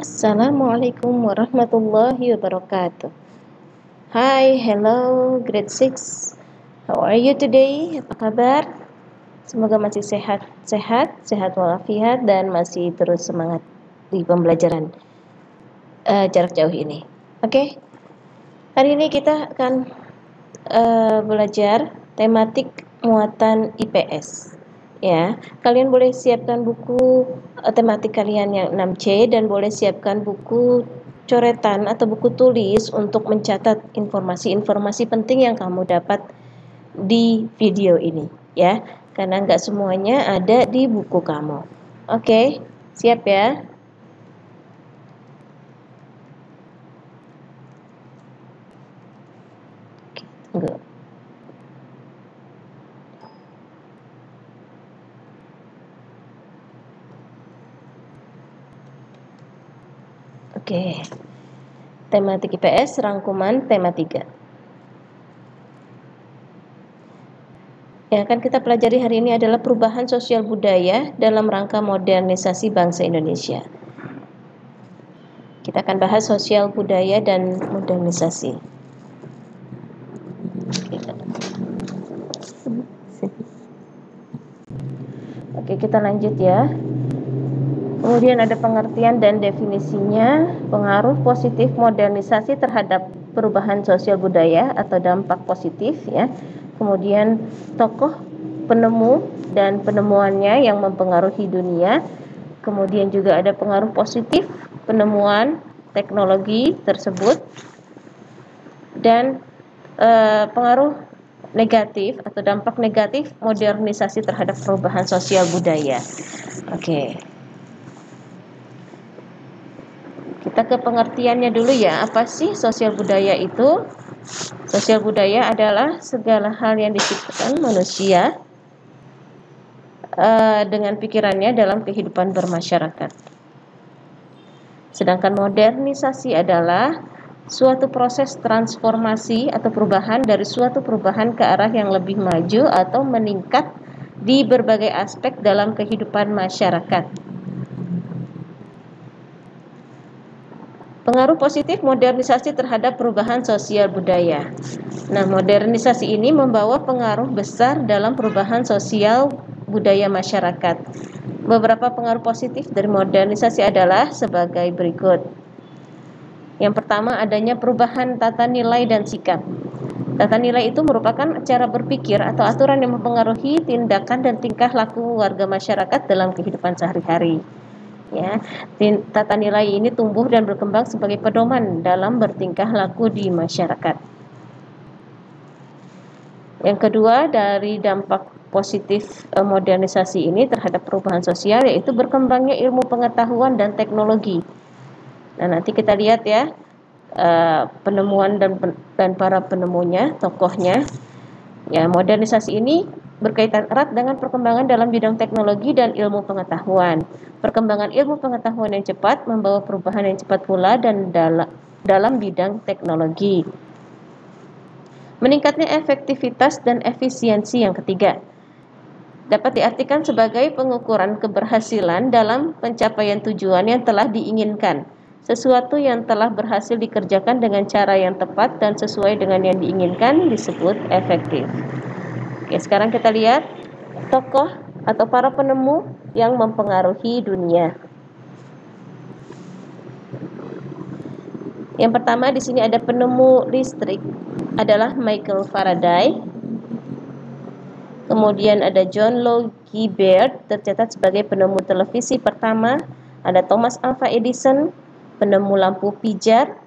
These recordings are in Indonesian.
Assalamualaikum warahmatullahi wabarakatuh. Hi, hello, grade 6. How are you today? Apa kabar? Semoga masih sehat walafiat dan masih terus semangat di pembelajaran jarak jauh ini. Oke. Hari ini kita akan belajar tematik muatan IPS. Ya, kalian boleh siapkan buku tematik kalian yang 6C dan boleh siapkan buku coretan atau buku tulis untuk mencatat informasi-informasi penting yang kamu dapat di video ini, ya. Karena nggak semuanya ada di buku kamu. Oke, siap ya? Tunggu. Oke. Tematik IPS rangkuman tema 3. Yang akan kita pelajari hari ini adalah perubahan sosial budaya dalam rangka modernisasi bangsa Indonesia. Kita akan bahas sosial budaya dan modernisasi. Oke, kita lanjut ya. Kemudian ada pengertian dan definisinya. Pengaruh positif modernisasi terhadap perubahan sosial budaya atau dampak positif ya. Kemudian tokoh penemu dan penemuannya yang mempengaruhi dunia. Kemudian juga ada pengaruh positif penemuan teknologi tersebut dan pengaruh negatif atau dampak negatif modernisasi terhadap perubahan sosial budaya. Oke. Kita ke pengertiannya dulu ya. Apa sih sosial budaya itu? Sosial budaya adalah segala hal yang diciptakan manusia dengan pikirannya dalam kehidupan bermasyarakat. Sedangkan modernisasi adalah suatu proses transformasi atau perubahan dari suatu perubahan ke arah yang lebih maju atau meningkat di berbagai aspek dalam kehidupan masyarakat. Pengaruh positif modernisasi terhadap perubahan sosial budaya. Nah, modernisasi ini membawa pengaruh besar dalam perubahan sosial budaya masyarakat. Beberapa pengaruh positif dari modernisasi adalah sebagai berikut. Yang pertama, adanya perubahan tata nilai dan sikap. Tata nilai itu merupakan cara berpikir atau aturan yang mempengaruhi tindakan dan tingkah laku warga masyarakat dalam kehidupan sehari-hari. Ya, tata nilai ini tumbuh dan berkembang sebagai pedoman dalam bertingkah laku di masyarakat. Yang kedua, dari dampak positif modernisasi ini terhadap perubahan sosial yaitu berkembangnya ilmu pengetahuan dan teknologi. Nah, nanti kita lihat ya penemuan dan para penemunya, tokohnya. Ya, modernisasi ini berkaitan erat dengan perkembangan dalam bidang teknologi dan ilmu pengetahuan. Perkembangan ilmu pengetahuan yang cepat membawa perubahan yang cepat pula dan dalam bidang teknologi. Meningkatnya efektivitas dan efisiensi yang ketiga. Dapat diartikan sebagai pengukuran keberhasilan dalam pencapaian tujuan yang telah diinginkan. Sesuatu yang telah berhasil dikerjakan dengan cara yang tepat dan sesuai dengan yang diinginkan disebut efektif. Oke, sekarang kita lihat tokoh atau para penemu yang mempengaruhi dunia. Yang pertama di sini ada penemu listrik adalah Michael Faraday. Kemudian ada John Logie Baird tercatat sebagai penemu televisi pertama. Ada Thomas Alva Edison, penemu lampu pijar.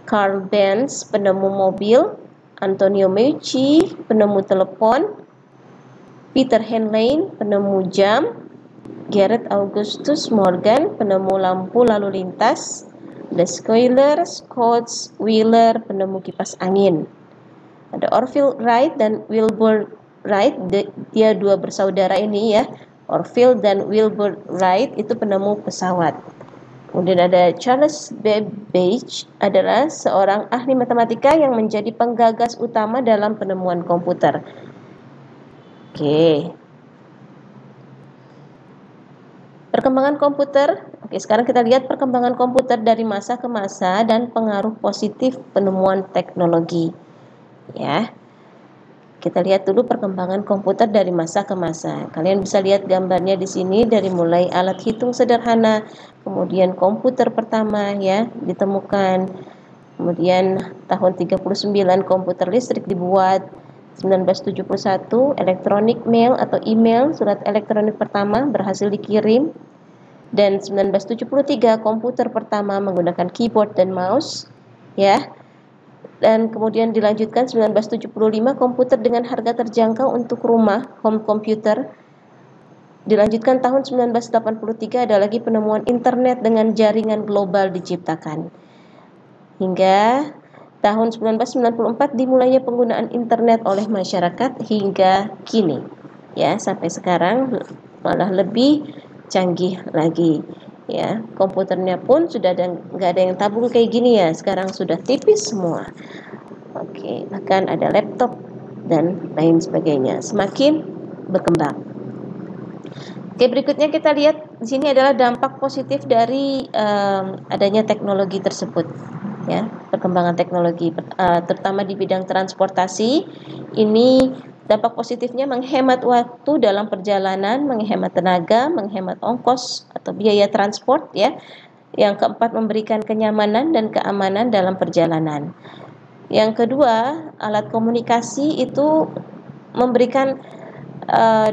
Carl Benz, penemu mobil. Antonio Meucci, penemu telepon. Peter Henley, penemu jam. Gareth Augustus Morgan, penemu lampu lalu lintas. Ada Schuyler Scott Wheeler, penemu kipas angin. Ada Orville Wright dan Wilbur Wright, dia dua bersaudara ini ya. Orville dan Wilbur Wright itu penemu pesawat. Kemudian ada Charles Babbage adalah seorang ahli matematika yang menjadi penggagas utama dalam penemuan komputer. Oke. Perkembangan komputer Oke, sekarang kita lihat perkembangan komputer dari masa ke masa dan pengaruh positif penemuan teknologi. Ya, kita lihat dulu perkembangan komputer dari masa ke masa. Kalian bisa lihat gambarnya di sini dari mulai alat hitung sederhana, kemudian komputer pertama ya ditemukan, kemudian tahun 39 komputer listrik dibuat, 1971 elektronik mail atau email, surat elektronik pertama berhasil dikirim, dan 1973 komputer pertama menggunakan keyboard dan mouse ya. Dan kemudian dilanjutkan 1975 komputer dengan harga terjangkau untuk rumah, home computer. Dilanjutkan tahun 1983 ada lagi penemuan internet dengan jaringan global diciptakan. Hingga tahun 1994 dimulainya penggunaan internet oleh masyarakat hingga kini. Ya, sampai sekarang malah lebih canggih lagi. Ya, komputernya pun sudah nggak ada yang tabung kayak gini ya. Sekarang sudah tipis semua. Oke, bahkan ada laptop dan lain sebagainya. Semakin berkembang. Oke, berikutnya kita lihat di sini adalah dampak positif dari adanya teknologi tersebut. Ya, perkembangan teknologi, terutama di bidang transportasi. Ini dampak positifnya menghemat waktu dalam perjalanan, menghemat tenaga, menghemat ongkos atau biaya transport ya. Yang keempat, memberikan kenyamanan dan keamanan dalam perjalanan. Yang kedua, alat komunikasi itu memberikan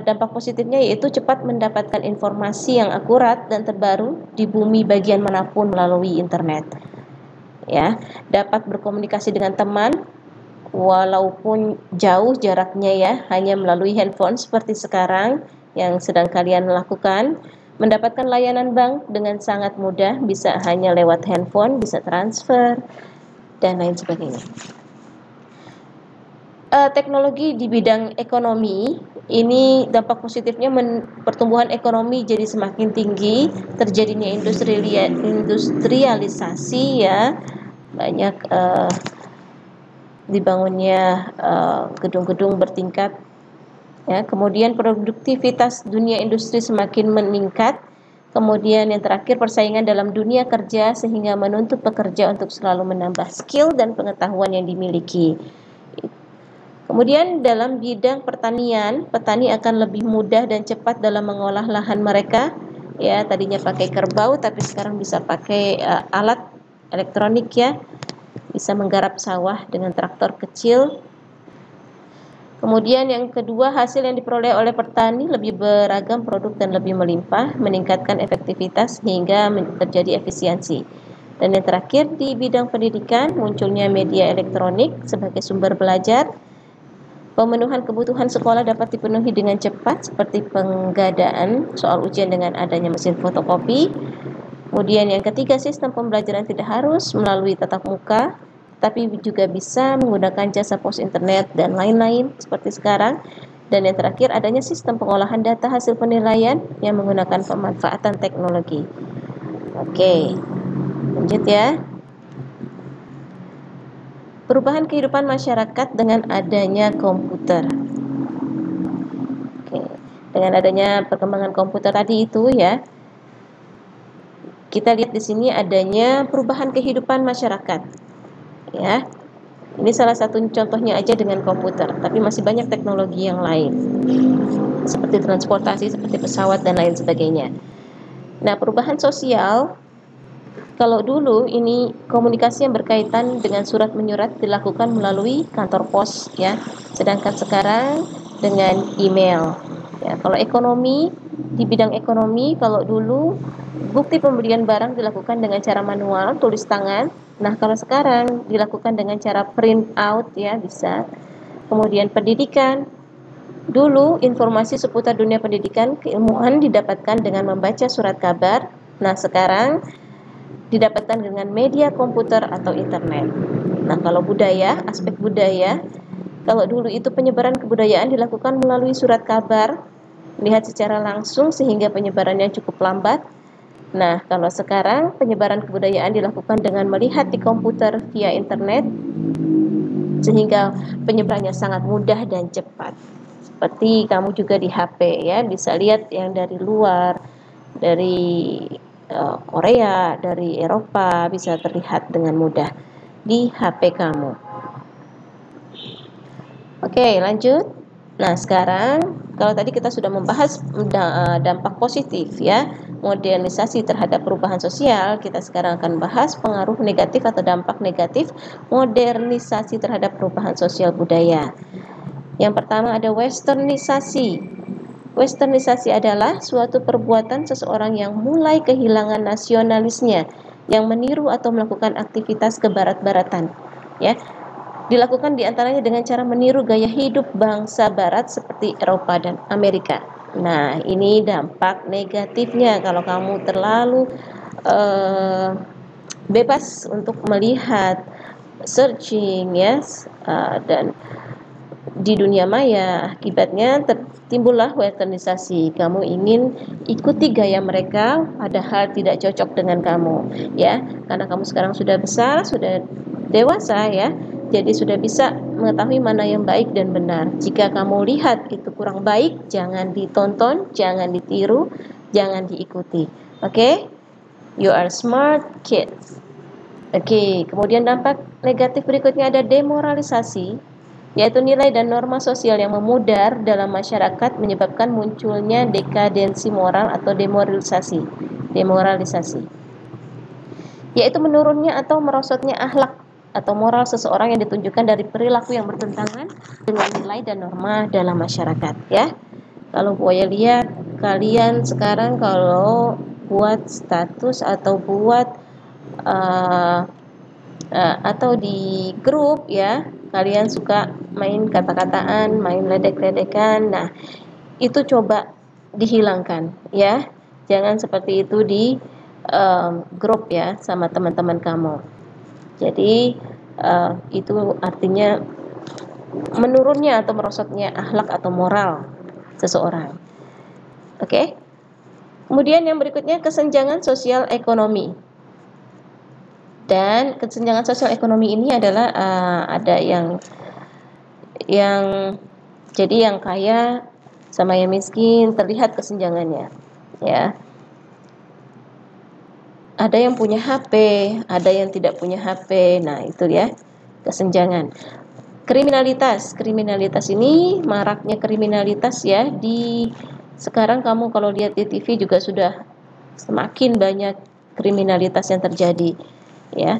dampak positifnya yaitu cepat mendapatkan informasi yang akurat dan terbaru di bumi bagian manapun melalui internet. Ya, dapat berkomunikasi dengan teman walaupun jauh jaraknya ya, hanya melalui handphone seperti sekarang yang sedang kalian lakukan. Mendapatkan layanan bank dengan sangat mudah, bisa hanya lewat handphone, bisa transfer dan lain sebagainya. Teknologi di bidang ekonomi ini dampak positifnya pertumbuhan ekonomi jadi semakin tinggi, terjadinya industrialisasi ya, banyak dibangunnya gedung-gedung bertingkat ya, kemudian produktivitas dunia industri semakin meningkat, kemudian yang terakhir persaingan dalam dunia kerja sehingga menuntut pekerja untuk selalu menambah skill dan pengetahuan yang dimiliki. Kemudian dalam bidang pertanian, petani akan lebih mudah dan cepat dalam mengolah lahan mereka. Ya, tadinya pakai kerbau tapi sekarang bisa pakai alat elektronik ya. Bisa menggarap sawah dengan traktor kecil. Kemudian yang kedua, hasil yang diperoleh oleh petani lebih beragam produk dan lebih melimpah, meningkatkan efektivitas hingga terjadi efisiensi. Dan yang terakhir di bidang pendidikan, munculnya media elektronik sebagai sumber belajar. Pemenuhan kebutuhan sekolah dapat dipenuhi dengan cepat seperti penggadaan soal ujian dengan adanya mesin fotokopi. Kemudian yang ketiga, sistem pembelajaran tidak harus melalui tatap muka, tapi juga bisa menggunakan jasa pos internet dan lain-lain seperti sekarang. Dan yang terakhir, adanya sistem pengolahan data hasil penilaian yang menggunakan pemanfaatan teknologi. Oke, lanjut ya. Perubahan kehidupan masyarakat dengan adanya komputer. Oke, dengan adanya perkembangan komputer tadi itu ya, kita lihat di sini adanya perubahan kehidupan masyarakat. Ya, ini salah satu contohnya aja dengan komputer, tapi masih banyak teknologi yang lain, seperti transportasi, seperti pesawat dan lain sebagainya. Nah, perubahan sosial. Kalau dulu ini komunikasi yang berkaitan dengan surat menyurat dilakukan melalui kantor pos ya, sedangkan sekarang dengan email. Ya, kalau ekonomi, di bidang ekonomi kalau dulu bukti pembelian barang dilakukan dengan cara manual, tulis tangan. Nah, kalau sekarang dilakukan dengan cara print out ya, bisa. Kemudian pendidikan. Dulu informasi seputar dunia pendidikan keilmuan didapatkan dengan membaca surat kabar. Nah, sekarang didapatkan dengan media komputer atau internet. Nah, kalau budaya, aspek budaya, kalau dulu itu penyebaran kebudayaan dilakukan melalui surat kabar, lihat secara langsung sehingga penyebarannya cukup lambat. Nah, kalau sekarang penyebaran kebudayaan dilakukan dengan melihat di komputer via internet, sehingga penyebarannya sangat mudah dan cepat. Seperti kamu juga di HP ya, bisa lihat yang dari luar, dari Korea, dari Eropa bisa terlihat dengan mudah di HP kamu. Oke, lanjut. Nah, sekarang kalau tadi kita sudah membahas dampak positif ya, modernisasi terhadap perubahan sosial, kita sekarang akan bahas pengaruh negatif atau dampak negatif modernisasi terhadap perubahan sosial budaya. Yang pertama ada westernisasi. Westernisasi adalah suatu perbuatan seseorang yang mulai kehilangan nasionalisnya, yang meniru atau melakukan aktivitas kebarat-baratan. Ya, dilakukan diantaranya dengan cara meniru gaya hidup bangsa barat seperti Eropa dan Amerika. Nah, ini dampak negatifnya kalau kamu terlalu bebas untuk melihat, searching, yes, dan di dunia maya. Akibatnya timbullah westernisasi. Kamu ingin ikuti gaya mereka padahal tidak cocok dengan kamu, ya, karena kamu sekarang sudah besar, sudah dewasa, ya, jadi sudah bisa mengetahui mana yang baik dan benar. Jika kamu lihat itu kurang baik, jangan ditonton, jangan ditiru, jangan diikuti. Oke? You are smart kids. Oke, kemudian dampak negatif berikutnya ada demoralisasi, yaitu nilai dan norma sosial yang memudar dalam masyarakat menyebabkan munculnya dekadensi moral atau demoralisasi. Demoralisasi, yaitu menurunnya atau merosotnya akhlak atau moral seseorang yang ditunjukkan dari perilaku yang bertentangan dengan nilai dan norma dalam masyarakat, ya. Kalau saya lihat kalian sekarang kalau buat status atau buat atau di grup, ya, kalian suka main kata-kataan, main ledek-ledekan. Nah, itu coba dihilangkan, ya. Jangan seperti itu di grup, ya, sama teman-teman kamu. Jadi itu artinya menurunnya atau merosotnya akhlak atau moral seseorang. Oke. Kemudian yang berikutnya kesenjangan sosial ekonomi. Dan kesenjangan sosial ekonomi ini adalah ada yang jadi yang kaya sama yang miskin terlihat kesenjangannya, ya. Ada yang punya HP, ada yang tidak punya HP. Nah, itu ya, kesenjangan. Kriminalitas ini maraknya kriminalitas, ya. Sekarang kamu kalau lihat di TV juga sudah semakin banyak kriminalitas yang terjadi, ya.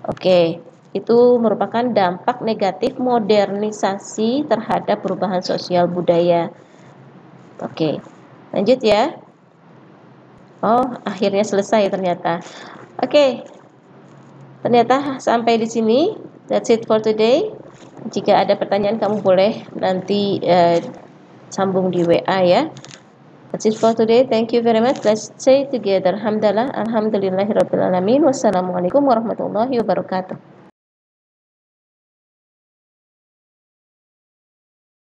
Oke, itu merupakan dampak negatif modernisasi terhadap perubahan sosial budaya. Oke, lanjut ya. Oh, akhirnya selesai ternyata. Oke, ternyata sampai di sini. That's it for today. Jika ada pertanyaan kamu boleh nanti sambung di WA, ya. That's it for today. Thank you very much. Let's say together. Alhamdulillahirabbil alamin. Wassalamualaikum warahmatullahi wabarakatuh.